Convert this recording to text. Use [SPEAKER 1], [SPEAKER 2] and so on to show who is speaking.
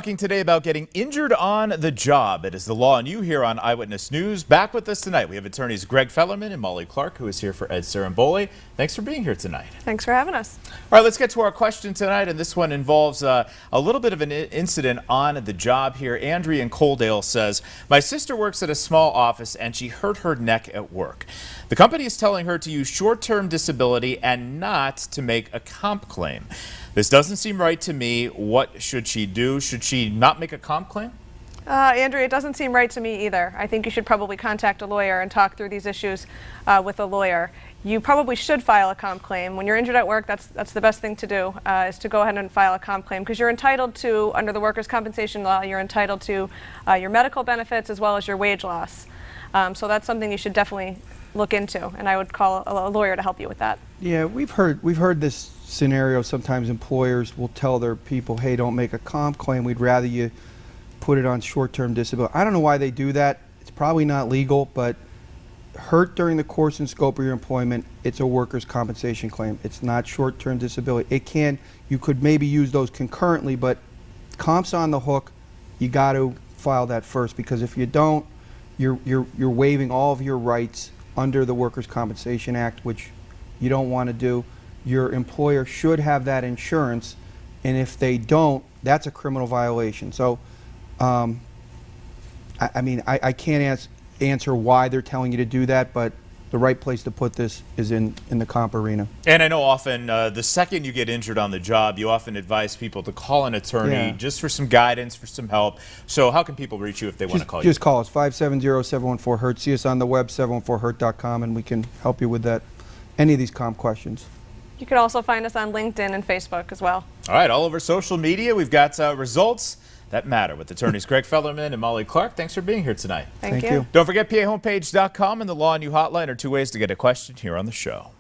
[SPEAKER 1] Talking today about getting injured on the job. It is the law and you here on Eyewitness News. Back with us tonight, we have attorneys Greg Fellerman and Molly Clark, who is here for Ed Saramboli. Thanks for being here tonight.
[SPEAKER 2] Thanks for having us.
[SPEAKER 1] All right, let's get to our question tonight, and this one involves a little bit of an incident on the job here. Andrea in Coaldale says, my sister works at a small office and she hurt her neck at work. The company is telling her to use short-term disability and not to make a comp claim. This doesn't seem right to me. What should she do? Should she not make a comp claim?
[SPEAKER 2] Andrea, it doesn't seem right to me either. I think you should probably contact a lawyer and talk through these issues with a lawyer. You probably should file a comp claim. When you're injured at work, that's the best thing to do, is to go ahead and file a comp claim, because you're entitled to, under the workers' compensation law, you're entitled to your medical benefits as well as your wage loss. So that's something you should definitely look into, and I would call a lawyer to help you with that.
[SPEAKER 3] Yeah, we've heard this scenario. Sometimes employers will tell their people, hey, don't make a comp claim. We'd rather you put it on short-term disability. I don't know why they do that. It's probably not legal, but hurt during the course and scope of your employment, it's a workers' compensation claim. It's not short-term disability. You could maybe use those concurrently, but comp's on the hook. You got to file that first, because if you don't, you're waiving all of your rights under the Workers' Compensation Act, which you don't want to do. Your employer should have that insurance, and if they don't, that's a criminal violation. So, I can't answer why they're telling you to do that, but the right place to put this is in the comp arena.
[SPEAKER 1] And I know often the second you get injured on the job, you often advise people to call an attorney just for some guidance, for some help. So how can people reach you if they want to call you?
[SPEAKER 3] Just call us, 570-714-HURT. See us on the web, 714hurt.com, and we can help you with that. Any of these comp questions.
[SPEAKER 2] You can also find us on LinkedIn and Facebook as well.
[SPEAKER 1] All right, all over social media, we've got results that matter with attorneys Greg Fellerman and Molly Clark. Thanks for being here tonight.
[SPEAKER 2] Thank you.
[SPEAKER 1] Don't forget, PAHomepage.com and the Law and You Hotline are two ways to get a question here on the show.